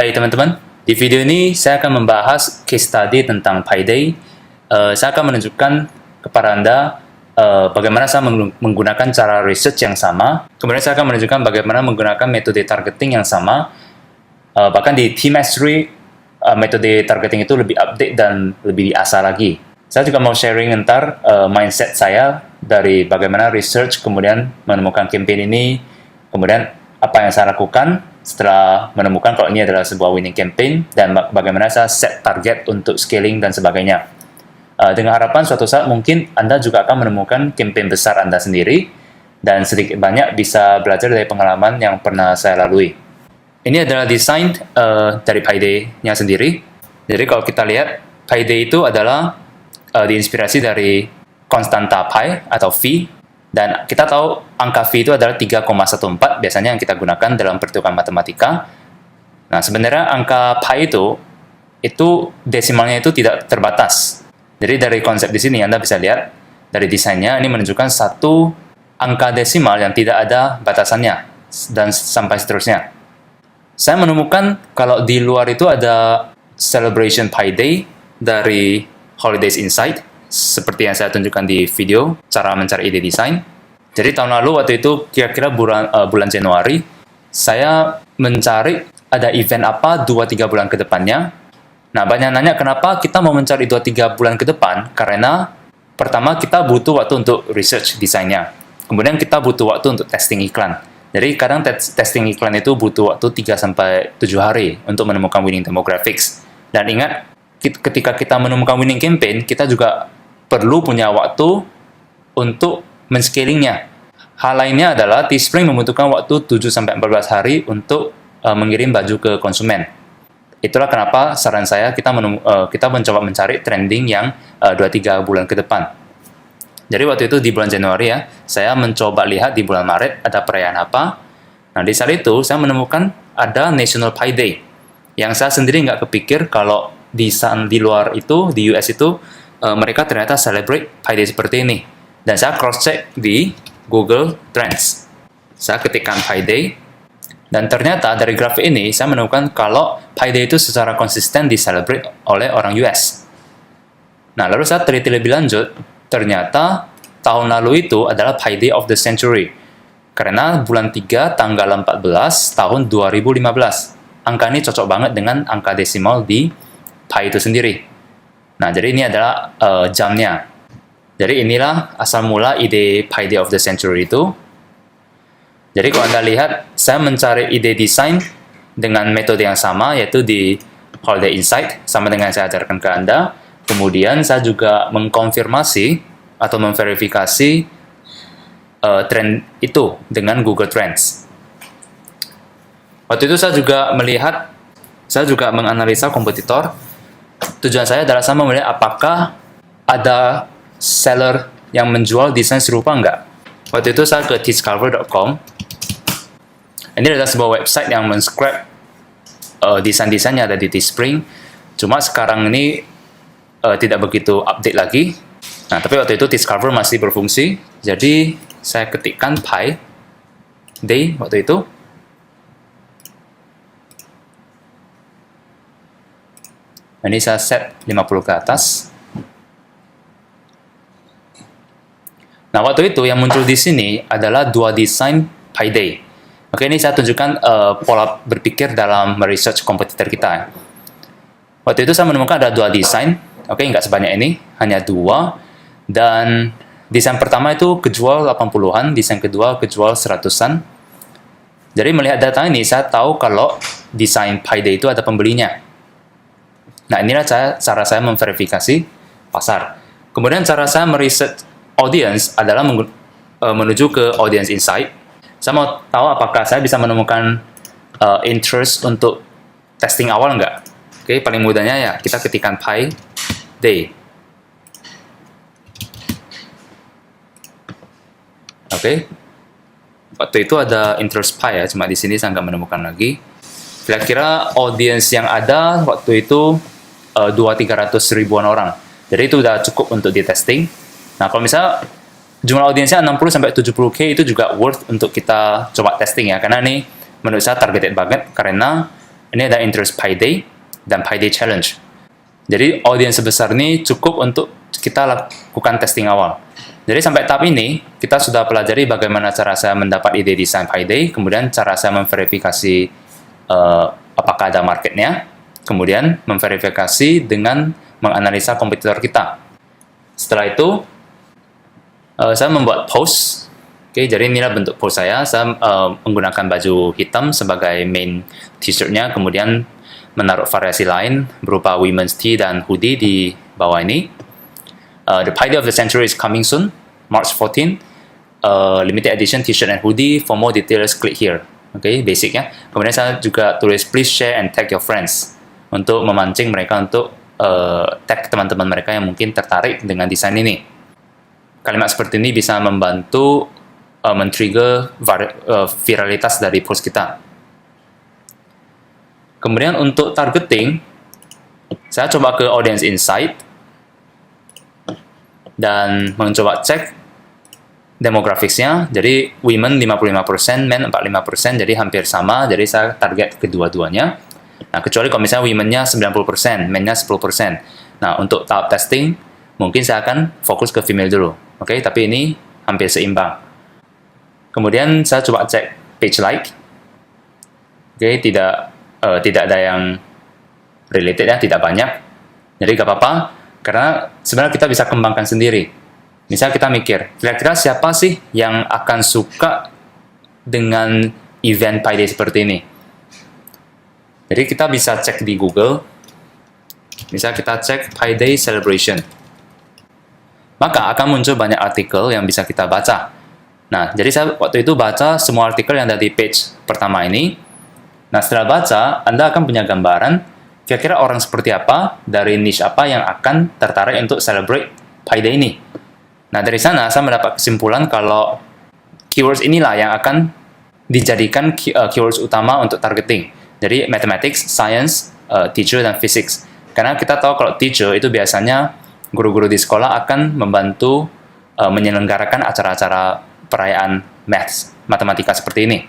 Hai teman-teman, di video ini saya akan membahas case study tentang Payday. Saya akan menunjukkan kepada Anda bagaimana saya menggunakan cara research yang sama. Kemudian saya akan menunjukkan bagaimana menggunakan metode targeting yang sama. Bahkan di T-Mastery, metode targeting itu lebih update dan lebih diasah lagi. Saya juga mau sharing ntar mindset saya dari bagaimana research, kemudian menemukan campaign ini, kemudian apa yang saya lakukan setelah menemukan kalau ini adalah sebuah winning campaign, dan bagaimana saya set target untuk scaling dan sebagainya. Dengan harapan suatu saat mungkin Anda juga akan menemukan campaign besar Anda sendiri, dan sedikit banyak bisa belajar dari pengalaman yang pernah saya lalui. Ini adalah desain dari Payday-nya sendiri. Jadi kalau kita lihat, Payday itu adalah diinspirasi dari konstanta pi atau V, dan kita tahu angka V itu adalah 3,14 biasanya yang kita gunakan dalam perhitungan matematika. Nah, sebenarnya angka pi itu desimalnya itu tidak terbatas. Jadi dari konsep di sini Anda bisa lihat dari desainnya ini menunjukkan satu angka desimal yang tidak ada batasannya dan sampai seterusnya. Saya menemukan kalau di luar itu ada celebration Payday dari Holidays Insight, seperti yang saya tunjukkan di video cara mencari ide desain. Jadi tahun lalu waktu itu kira-kira bulan Januari, saya mencari ada event apa 2-3 bulan ke depannya. Nah, banyak nanya kenapa kita mau mencari 2-3 bulan ke depan, karena pertama kita butuh waktu untuk research desainnya. Kemudian kita butuh waktu untuk testing iklan. Jadi kadang testing iklan itu butuh waktu 3-7 hari untuk menemukan winning demographics. Dan ingat, ketika kita menemukan winning campaign, kita juga perlu punya waktu untuk men-scalingnya. Hal lainnya adalah Teespring membutuhkan waktu 7-14 hari untuk mengirim baju ke konsumen. Itulah kenapa saran saya kita mencoba mencari trending yang 2-3 bulan ke depan. Jadi waktu itu di bulan Januari ya, saya mencoba lihat di bulan Maret ada perayaan apa. Nah, di saat itu saya menemukan ada National Payday, yang saya sendiri nggak kepikir kalau di luar itu, di US itu, mereka ternyata celebrate Payday seperti ini. Dan saya cross-check di Google Trends. Saya ketikkan Payday, dan ternyata dari grafik ini saya menemukan kalau Payday itu secara konsisten di-celebrate oleh orang US. Nah, lalu saya teliti lebih lanjut, ternyata tahun lalu itu adalah Payday of the Century. Karena bulan 3 tanggal 14 tahun 2015. Angka ini cocok banget dengan angka desimal di Pi itu sendiri. Nah, jadi ini adalah jamnya. Jadi inilah asal mula ide Payday of the Century itu. Jadi kalau Anda lihat, saya mencari ide desain dengan metode yang sama, yaitu di Holiday Insight, sama dengan yang saya ajarkan ke Anda. Kemudian saya juga mengkonfirmasi atau memverifikasi tren itu dengan Google Trends. Waktu itu saya juga menganalisa kompetitor. Tujuan saya adalah sama melihat apakah ada seller yang menjual desain serupa enggak. Waktu itu saya ke discover.com. Ini adalah sebuah website yang men-scrap desain-desainnya ada di Teespring. Cuma sekarang ini tidak begitu update lagi. Nah, tapi waktu itu Discover masih berfungsi. Jadi saya ketikkan Payday waktu itu. Ini saya set 50 ke atas. Nah, waktu itu yang muncul di sini adalah dua desain Payday. Oke, ini saya tunjukkan pola berpikir dalam meresearch kompetitor kita. Waktu itu saya menemukan ada dua desain. Oke, nggak sebanyak ini, hanya dua. Dan desain pertama itu kejual 80-an, desain kedua kejual 100-an. Jadi melihat data ini, saya tahu kalau desain Payday itu ada pembelinya. Nah, inilah cara saya memverifikasi pasar. Kemudian cara saya meresearch audience adalah menuju ke audience insight. Saya mau tahu apakah saya bisa menemukan interest untuk testing awal enggak. Oke, paling mudahnya ya kita ketikkan Payday. Oke. Waktu itu ada interest pi ya, cuma di sini saya nggak menemukan lagi. Kira-kira audience yang ada waktu itu 200-300 ribuan orang. Jadi itu udah cukup untuk di testing. Nah, kalau misalnya jumlah audiensnya 60-70K itu juga worth untuk kita coba testing ya, karena ini menurut saya targeted banget, karena Ini ada interest payday dan payday challenge. Jadi audiens sebesar ini cukup untuk kita lakukan testing awal. Jadi sampai tahap ini, kita sudah pelajari bagaimana cara saya mendapat ide desain payday, kemudian cara saya memverifikasi apakah ada marketnya, kemudian memverifikasi dengan menganalisa kompetitor kita. Setelah itu, saya membuat post. Oke, jadi inilah bentuk post saya. Saya menggunakan baju hitam sebagai main t-shirtnya, kemudian menaruh variasi lain berupa women's tee dan hoodie di bawah ini. The payday of the century is coming soon, March 14. Limited edition t-shirt and hoodie. For more details, click here. Oke, basicnya. Kemudian saya juga tulis please share and tag your friends untuk memancing mereka untuk tag teman-teman mereka yang mungkin tertarik dengan desain ini. Kalimat seperti ini bisa membantu men-trigger viralitas dari post kita. Kemudian untuk targeting, saya coba ke audience insight dan mencoba cek demographicsnya. Jadi women 55%, men 45%, jadi hampir sama. Jadi saya target kedua-duanya. Nah, kecuali kalau misalnya women-nya 90%, men-nya 10%. Nah, untuk tahap testing, mungkin saya akan fokus ke female dulu. Oke, tapi ini hampir seimbang. Kemudian saya coba cek page like. Oke, tidak ada yang related ya, tidak banyak. Jadi gak apa-apa, karena sebenarnya kita bisa kembangkan sendiri. Misal kita mikir, kira-kira siapa sih yang akan suka dengan event payday seperti ini? Jadi kita bisa cek di Google, misal kita cek payday celebration. Maka akan muncul banyak artikel yang bisa kita baca. Nah, jadi saya waktu itu baca semua artikel yang ada di page pertama ini. Nah, setelah baca, Anda akan punya gambaran kira-kira orang seperti apa, dari niche apa yang akan tertarik untuk celebrate payday ini. Nah, dari sana saya mendapat kesimpulan kalau keywords inilah yang akan dijadikan keywords utama untuk targeting. Jadi, mathematics, science, teacher, dan physics. Karena kita tahu kalau teacher itu biasanya guru-guru di sekolah akan membantu menyelenggarakan acara-acara perayaan matematika seperti ini.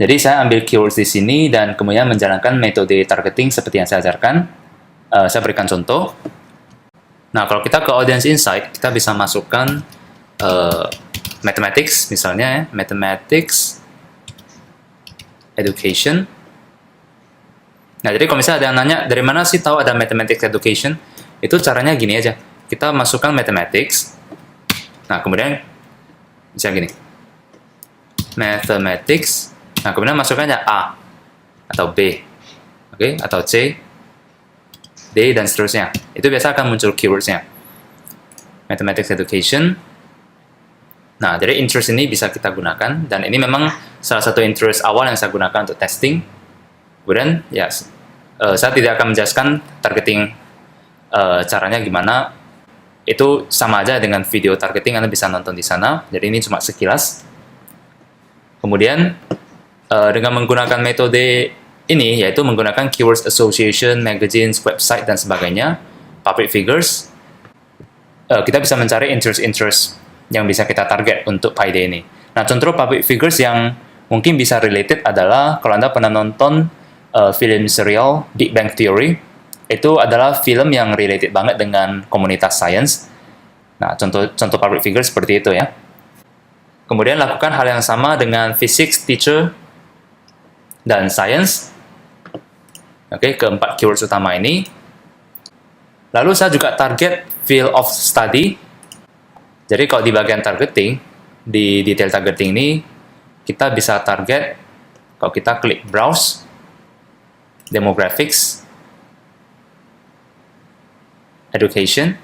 Jadi saya ambil keywords di sini dan kemudian menjalankan metode targeting seperti yang saya ajarkan. Saya berikan contoh. Nah, kalau kita ke audience insight, kita bisa masukkan mathematics misalnya, mathematics education. Nah, jadi kalau misalnya ada yang nanya, dari mana sih tahu ada mathematics education? Itu caranya gini aja. Kita masukkan mathematics. Nah, kemudian misalnya gini. Mathematics. Nah, kemudian masukkannya A atau B, oke, atau C, D, dan seterusnya. Itu biasa akan muncul keywords-nya. Mathematics education. Nah, jadi interest ini bisa kita gunakan, dan ini memang salah satu interest awal yang saya gunakan untuk testing. Kemudian, ya, saya tidak akan menjelaskan targeting caranya gimana. Itu sama aja dengan video targeting, Anda bisa nonton di sana. Jadi ini cuma sekilas. Kemudian, dengan menggunakan metode ini, yaitu menggunakan keywords association, magazines, website, dan sebagainya, public figures, kita bisa mencari interest-interest yang bisa kita target untuk payday ini. Nah, contoh public figures yang mungkin bisa related adalah, kalau Anda pernah nonton film serial Big Bang Theory, itu adalah film yang related banget dengan komunitas science. Nah, contoh public figures seperti itu ya. Kemudian lakukan hal yang sama dengan physics, teacher, dan science. Oke, keempat keywords utama ini. Lalu saya juga target field of study. Jadi kalau di bagian targeting, di detail targeting ini, kita bisa target, kalau kita klik browse, demographics, education.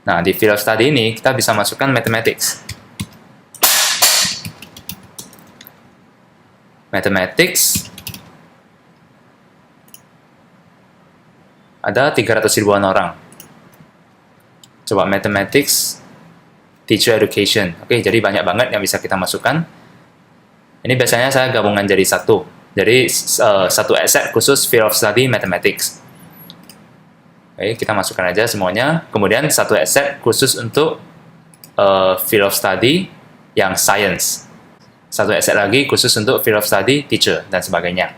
Nah, di field of study ini, kita bisa masukkan mathematics. Mathematics, ada 300 ribuan orang. Coba mathematics, teacher education. Oke, jadi banyak banget yang bisa kita masukkan. Ini biasanya saya gabungan jadi satu. Jadi satu asset khusus field of study mathematics. Oke, kita masukkan aja semuanya. Kemudian satu asset khusus untuk field of study yang science. Satu asset lagi khusus untuk field of study teacher dan sebagainya.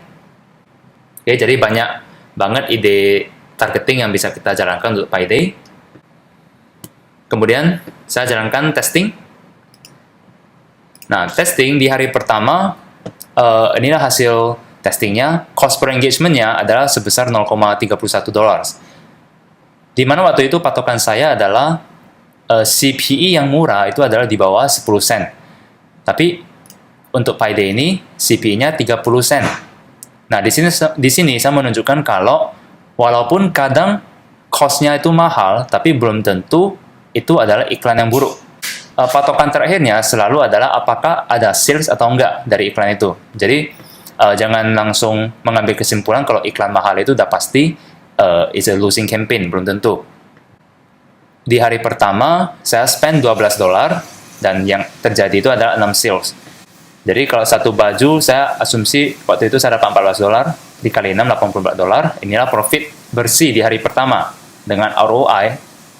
Oke, jadi banyak banget ide targeting yang bisa kita jalankan untuk payday. Kemudian saya jalankan testing. Nah, testing di hari pertama, inilah hasil testingnya. Cost per engagement-nya adalah sebesar 0,31 dolar. Di mana waktu itu patokan saya adalah CPE yang murah itu adalah di bawah 10 sen. Tapi untuk payday ini CPE-nya 30 sen. Nah, di sini saya menunjukkan kalau walaupun kadang cost-nya itu mahal, tapi belum tentu itu adalah iklan yang buruk. Patokan terakhirnya selalu adalah apakah ada sales atau enggak dari iklan itu. Jadi, jangan langsung mengambil kesimpulan kalau iklan mahal itu udah pasti is a losing campaign, belum tentu. Di hari pertama, saya spend 12 dolar, dan yang terjadi itu adalah 6 sales. Jadi kalau satu baju, saya asumsi waktu itu saya dapat 14 dolar, dikali 6, 84 dolar. Inilah profit bersih di hari pertama, dengan ROI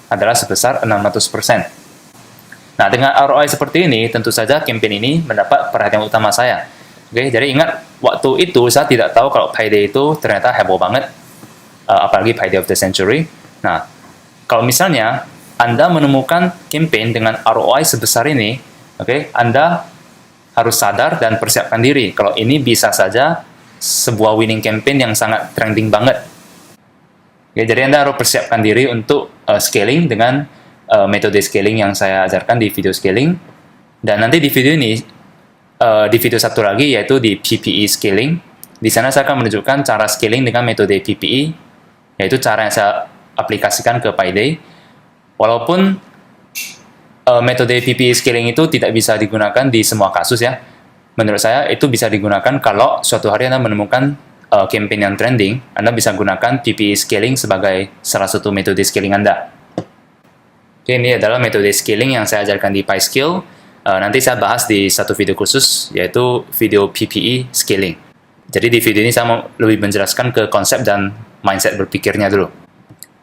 adalah sebesar 600%. Nah, dengan ROI seperti ini, tentu saja campaign ini mendapat perhatian utama saya. Oke, jadi ingat, waktu itu saya tidak tahu kalau payday itu ternyata heboh banget, apalagi payday of the century. Nah, kalau misalnya Anda menemukan campaign dengan ROI sebesar ini, oke, Anda harus sadar dan persiapkan diri kalau ini bisa saja sebuah winning campaign yang sangat trending banget. Oke, jadi Anda harus persiapkan diri untuk scaling dengan metode scaling yang saya ajarkan di video scaling. Dan nanti di video ini, di video satu lagi yaitu di PPE scaling. Di sana saya akan menunjukkan cara scaling dengan metode PPE, yaitu cara yang saya aplikasikan ke payday. Walaupun metode PPE scaling itu tidak bisa digunakan di semua kasus ya. Menurut saya itu bisa digunakan kalau suatu hari Anda menemukan campaign yang trending, Anda bisa gunakan PPE scaling sebagai salah satu metode scaling Anda. Oke, ini adalah metode scaling yang saya ajarkan di PyScale. Nanti saya bahas di satu video khusus, yaitu video PPE scaling. Jadi di video ini saya mau lebih menjelaskan ke konsep dan mindset berpikirnya dulu.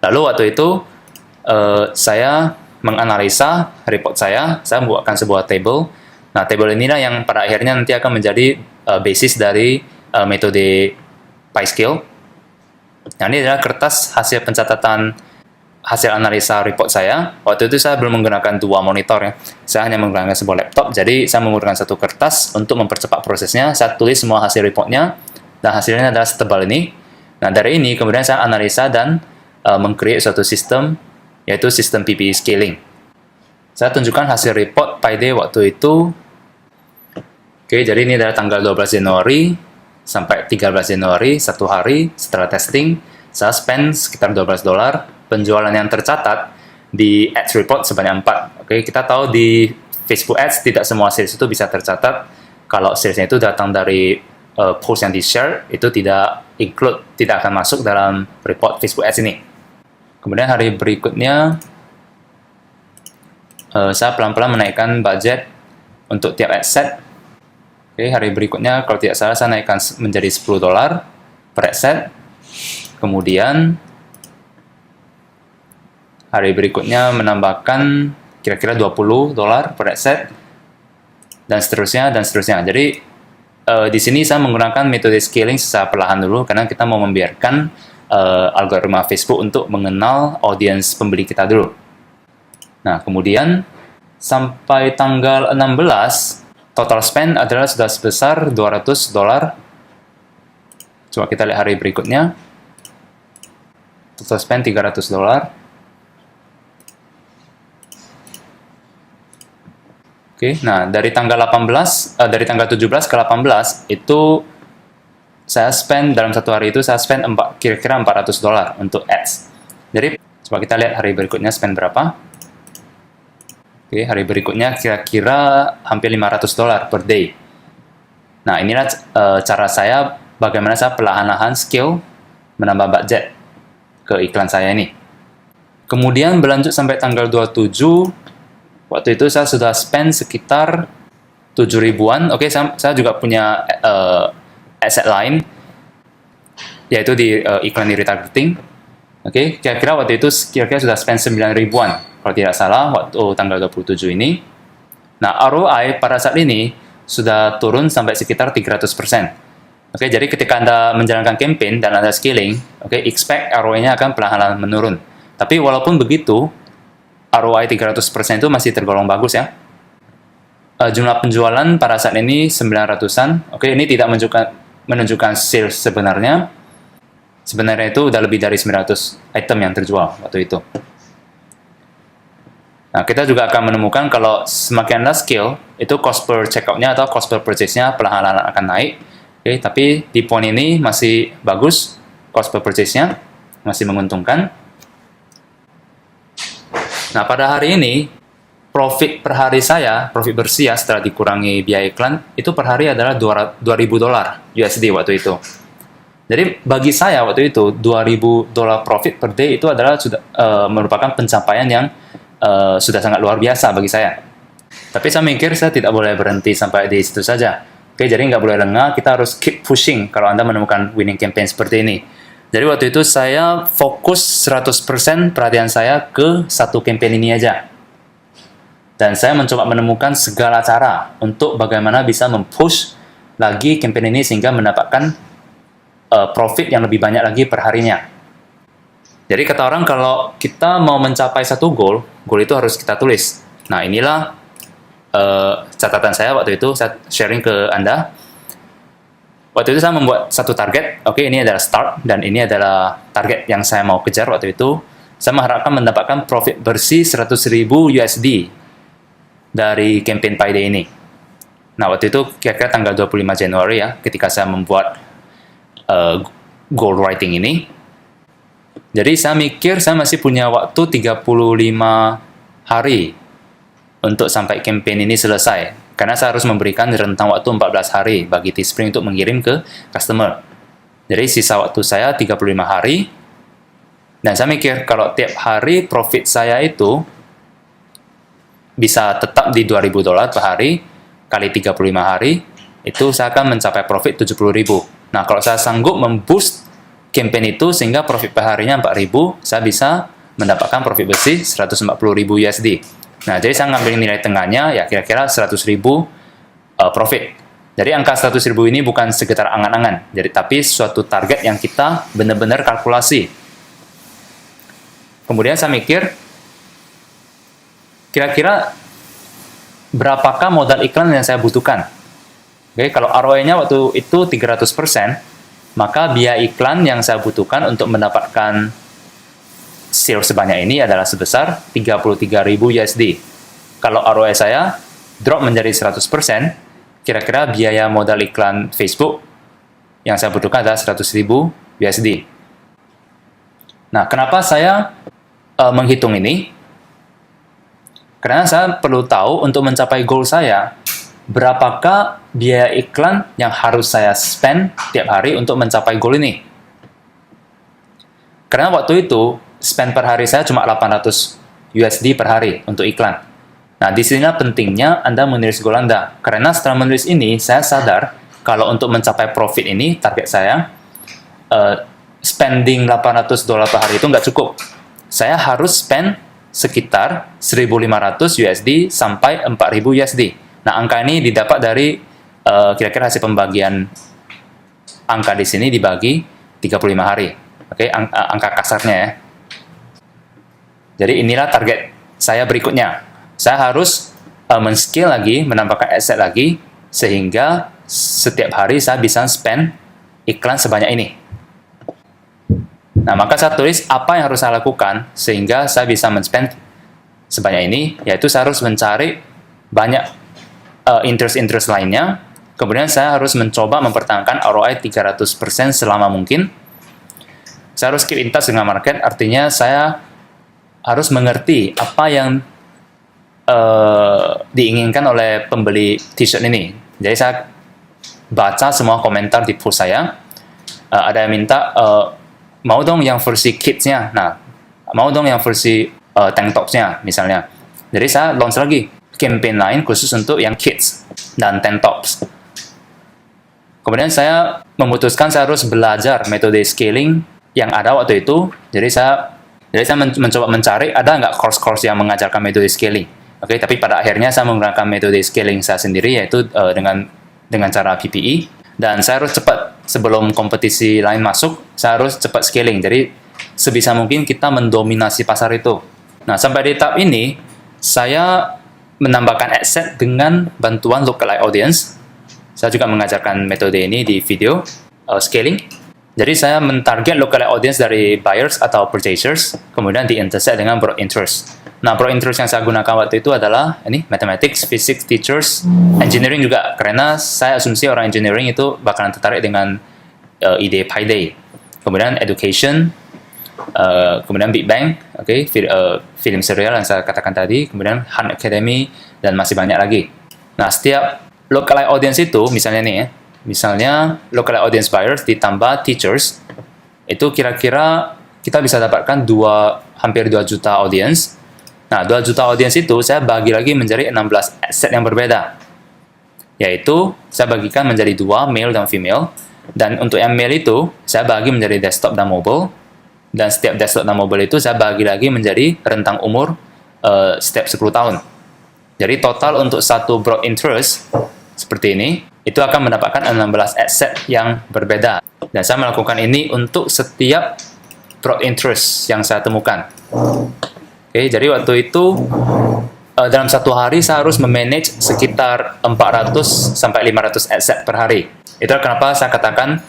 Lalu waktu itu saya menganalisa report saya buatkan sebuah table. Nah, table inilah yang pada akhirnya nanti akan menjadi basis dari metode PyScale. Nah, ini adalah kertas hasil pencatatan hasil analisa report saya. Waktu itu saya belum menggunakan dua monitor ya. Saya hanya menggunakan sebuah laptop, jadi saya menggunakan satu kertas untuk mempercepat prosesnya. Saya tulis semua hasil reportnya, dan hasilnya adalah setebal ini. Nah, dari ini kemudian saya analisa dan meng-create suatu sistem, yaitu sistem PPE scaling. Saya tunjukkan hasil report payday waktu itu. Oke, jadi ini adalah tanggal 12 Januari sampai 13 Januari, satu hari setelah testing. Saya spend sekitar 12 dolar. Penjualan yang tercatat di ads report sebanyak 4. Oke, kita tahu di Facebook ads tidak semua sales itu bisa tercatat. Kalau salesnya itu datang dari post yang di-share, itu tidak akan masuk dalam report Facebook ads ini. Kemudian hari berikutnya, saya pelan-pelan menaikkan budget untuk tiap ad set. Oke, hari berikutnya, kalau tidak salah, saya naikkan menjadi 10 dolar per ad set. Kemudian, hari berikutnya menambahkan kira-kira 20 dolar per ad set. Dan seterusnya, dan seterusnya. Jadi, di sini saya menggunakan metode scaling secara perlahan dulu, karena kita mau membiarkan algoritma Facebook untuk mengenal audiens pembeli kita dulu. Nah, kemudian sampai tanggal 16, total spend adalah sudah sebesar 200 dolar. Coba kita lihat hari berikutnya. Total spend 300 dolar. Oke, nah dari tanggal 17 ke 18 itu saya spend dalam satu hari itu saya spend kira-kira 400 dolar untuk ads. Jadi coba kita lihat hari berikutnya spend berapa. Oke, hari berikutnya kira-kira hampir 500 dolar per day. Nah, inilah cara saya bagaimana saya perlahan-lahan scale menambah budget ke iklan saya ini. Kemudian berlanjut sampai tanggal 27, waktu itu saya sudah spend sekitar 7 ribuan. Oke, saya juga punya asset lain, yaitu di iklan di retargeting. Oke, kira-kira waktu itu sudah spend 9 ribuan, kalau tidak salah, waktu tanggal 27 ini. Nah, ROI pada saat ini sudah turun sampai sekitar 300%. Oke, jadi ketika Anda menjalankan campaign dan Anda scaling, oke, expect ROI-nya akan perlahan-lahan menurun. Tapi walaupun begitu, ROI 300% itu masih tergolong bagus ya. Jumlah penjualan pada saat ini 900-an. Oke, ini tidak menunjukkan sales sebenarnya. Sebenarnya itu udah lebih dari 900 item yang terjual waktu itu. Nah, kita juga akan menemukan kalau semakin Anda scale, itu cost per checkout-nya atau cost per purchase-nya perlahan-lahan akan naik. Oke, tapi di point ini masih bagus, cost per purchase-nya masih menguntungkan. Nah, pada hari ini, profit per hari saya, profit bersih ya setelah dikurangi biaya iklan, itu per hari adalah $2.000 USD waktu itu. Jadi bagi saya waktu itu, $2.000 profit per day itu adalah sudah merupakan pencapaian yang sudah sangat luar biasa bagi saya. Tapi saya mikir saya tidak boleh berhenti sampai di situ saja. Oke, jadi nggak boleh lengah, kita harus keep pushing kalau Anda menemukan winning campaign seperti ini. Jadi waktu itu saya fokus 100% perhatian saya ke satu campaign ini aja. Dan saya mencoba menemukan segala cara untuk bagaimana bisa mempush lagi campaign ini sehingga mendapatkan profit yang lebih banyak lagi per harinya. Jadi kata orang kalau kita mau mencapai satu goal itu harus kita tulis. Nah, inilah catatan saya waktu itu, saya sharing ke Anda. Waktu itu saya membuat satu target. Oke, ini adalah start dan ini adalah target yang saya mau kejar waktu itu. Saya mengharapkan mendapatkan profit bersih 100.000 USD dari campaign Payday ini. Nah, waktu itu kira-kira tanggal 25 Januari ya, ketika saya membuat goal writing ini. Jadi saya mikir saya masih punya waktu 35 hari untuk sampai campaign ini selesai. Karena saya harus memberikan rentang waktu 14 hari bagi Teespring untuk mengirim ke customer. Jadi sisa waktu saya 35 hari. Dan saya mikir kalau tiap hari profit saya itu bisa tetap di $2.000 per hari kali 35 hari, itu saya akan mencapai profit 70.000. Nah, kalau saya sanggup memboost campaign itu sehingga profit per harinya 4.000, saya bisa mendapatkan profit bersih 140.000 USD. Nah, jadi saya ngambil nilai tengahnya ya kira-kira 100.000 profit. Jadi angka 100.000 ini bukan sekedar angan-angan, jadi tapi suatu target yang kita benar-benar kalkulasi. Kemudian saya mikir, kira-kira berapakah modal iklan yang saya butuhkan? Oke, kalau ROI-nya waktu itu 300%, maka biaya iklan yang saya butuhkan untuk mendapatkan sales sebanyak ini adalah sebesar 33.000 USD. Kalau ROI saya drop menjadi 100%, kira-kira biaya modal iklan Facebook yang saya butuhkan adalah 100.000 USD. Nah, kenapa saya menghitung ini? Karena saya perlu tahu untuk mencapai goal saya, berapakah biaya iklan yang harus saya spend tiap hari untuk mencapai goal ini. Karena waktu itu, spend per hari saya cuma 800 USD per hari untuk iklan. Nah, di sini pentingnya Anda menulis goal Anda. Karena setelah menulis ini, saya sadar kalau untuk mencapai profit ini, target saya, spending $800 per hari itu nggak cukup. Saya harus spend sekitar 1.500 USD sampai 4.000 USD. Nah, angka ini didapat dari kira-kira hasil pembagian angka di sini dibagi 35 hari. Oke, angka kasarnya ya. Jadi inilah target saya berikutnya. Saya harus men-scale lagi, menambahkan aset lagi, sehingga setiap hari saya bisa spend iklan sebanyak ini. Nah, maka saya tulis apa yang harus saya lakukan, sehingga saya bisa men-spend sebanyak ini, yaitu saya harus mencari banyak interest lainnya, kemudian saya harus mencoba mempertahankan ROI 300% selama mungkin. Saya harus keep in touch dengan market, artinya saya harus mengerti apa yang diinginkan oleh pembeli t-shirt ini. Jadi saya baca semua komentar di post saya. Ada yang minta mau dong yang versi kids-nya. Nah, mau dong yang versi tank tops-nya misalnya. Jadi saya launch lagi campaign lain khusus untuk yang kids dan tank tops. Kemudian saya memutuskan saya harus belajar metode scaling yang ada waktu itu. Jadi saya mencoba mencari ada nggak course-course yang mengajarkan metode scaling. Oke, tapi pada akhirnya saya menggunakan metode scaling saya sendiri, yaitu dengan cara PPE. Dan saya harus cepat sebelum kompetisi lain masuk, saya harus cepat scaling. Jadi sebisa mungkin kita mendominasi pasar itu. Nah, sampai di tahap ini, saya menambahkan adset dengan bantuan lookalike audience. Saya juga mengajarkan metode ini di video scaling. Jadi saya mentarget lookalike audience dari buyers atau purchasers, kemudian di-intersect dengan broad interest. Nah, broad interest yang saya gunakan waktu itu adalah ini, mathematics, physics, teachers, engineering juga, karena saya asumsi orang engineering itu bakalan tertarik dengan ide Payday. Kemudian education, kemudian Big Bang, film serial yang saya katakan tadi, kemudian Khan Academy, dan masih banyak lagi. Nah, setiap lookalike audience itu, misalnya nih ya, misalnya lookalike audience buyers ditambah teachers, itu kira-kira kita bisa dapatkan hampir 2 juta audience. Nah, 2 juta audience itu saya bagi lagi menjadi 16 adset yang berbeda. Yaitu, saya bagikan menjadi 2, male dan female. Dan untuk yang male itu, saya bagi menjadi desktop dan mobile. Dan setiap desktop dan mobile itu saya bagi lagi menjadi rentang umur setiap 10 tahun. Jadi total untuk satu broad interest, seperti ini, itu akan mendapatkan 16 adset yang berbeda. Dan saya melakukan ini untuk setiap broad interest yang saya temukan. Oke, jadi waktu itu dalam satu hari saya harus memanage sekitar 400 sampai 500 adset per hari. Itulah kenapa saya katakan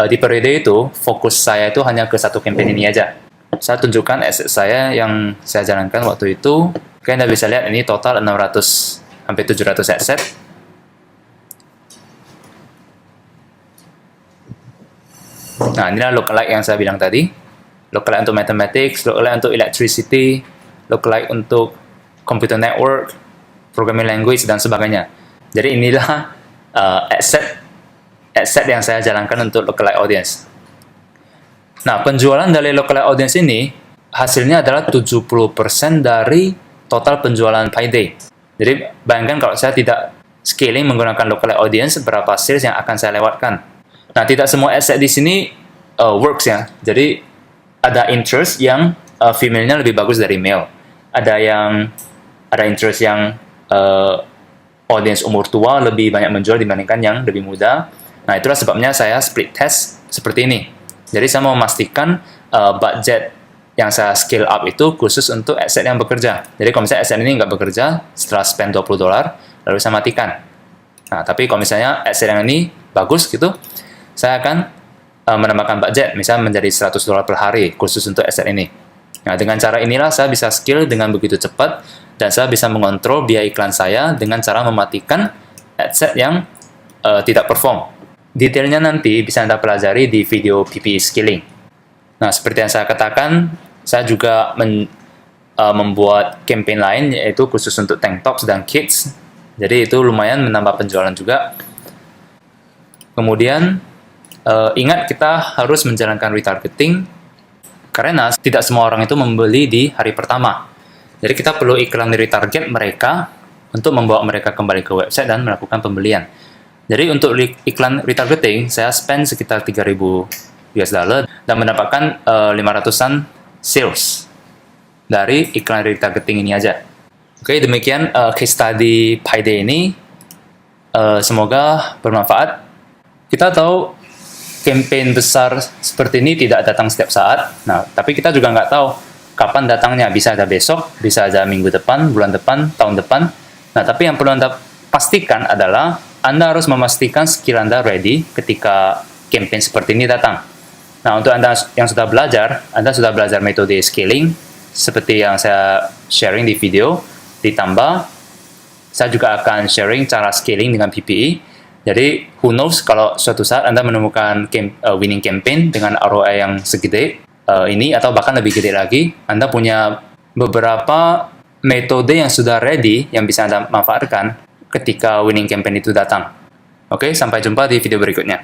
di periode itu fokus saya itu hanya ke satu campaign ini aja. Saya tunjukkan adset saya yang saya jalankan waktu itu. Oke, Anda bisa lihat ini total 600 sampai 700 adset. Nah, inilah lookalike yang saya bilang tadi. Lookalike untuk mathematics, lookalike untuk electricity, lookalike untuk computer network, programming language, dan sebagainya. Jadi inilah adset yang saya jalankan untuk lookalike audience. Nah, penjualan dari lookalike audience ini hasilnya adalah 70% dari total penjualan Payday. Jadi bayangkan kalau saya tidak scaling menggunakan lookalike audience, berapa sales yang akan saya lewatkan. Nah, tidak semua adset di sini works ya. Jadi ada interest yang female-nya lebih bagus dari male. Ada interest yang audience umur tua lebih banyak menjual dibandingkan yang lebih muda. Nah, itulah sebabnya saya split test seperti ini. Jadi saya mau memastikan budget yang saya scale up itu khusus untuk adset yang bekerja. Jadi kalau misalnya adset ini nggak bekerja, setelah spend $20, lalu saya matikan. Nah, tapi kalau misalnya adset yang ini bagus gitu, saya akan menambahkan budget, misalnya menjadi $100 per hari khusus untuk adset ini. Nah, dengan cara inilah saya bisa scale dengan begitu cepat dan saya bisa mengontrol biaya iklan saya dengan cara mematikan adset yang tidak perform. Detailnya nanti bisa Anda pelajari di video PPE scaling. Nah, seperti yang saya katakan, saya juga membuat campaign lain yaitu khusus untuk tank tops dan kids. Jadi itu lumayan menambah penjualan juga. Kemudian ingat kita harus menjalankan retargeting karena tidak semua orang itu membeli di hari pertama. Jadi kita perlu iklan retarget mereka untuk membawa mereka kembali ke website dan melakukan pembelian. Jadi untuk iklan retargeting saya spend sekitar $3,000 dan mendapatkan 500-an sales dari iklan retargeting ini aja. Oke, demikian case study Payday ini. Semoga bermanfaat. Kita tahu campaign besar seperti ini tidak datang setiap saat. Nah, tapi kita juga nggak tahu kapan datangnya. Bisa ada besok, bisa ada minggu depan, bulan depan, tahun depan. Nah, tapi yang perlu Anda pastikan adalah Anda harus memastikan skill Anda ready ketika campaign seperti ini datang. Nah, untuk Anda yang sudah belajar, Anda sudah belajar metode scaling seperti yang saya sharing di video. Ditambah, saya juga akan sharing cara scaling dengan PPE. Jadi, who knows kalau suatu saat Anda menemukan winning campaign dengan ROI yang segede ini atau bahkan lebih gede lagi, Anda punya beberapa metode yang sudah ready yang bisa Anda manfaatkan ketika winning campaign itu datang. Oke, sampai jumpa di video berikutnya.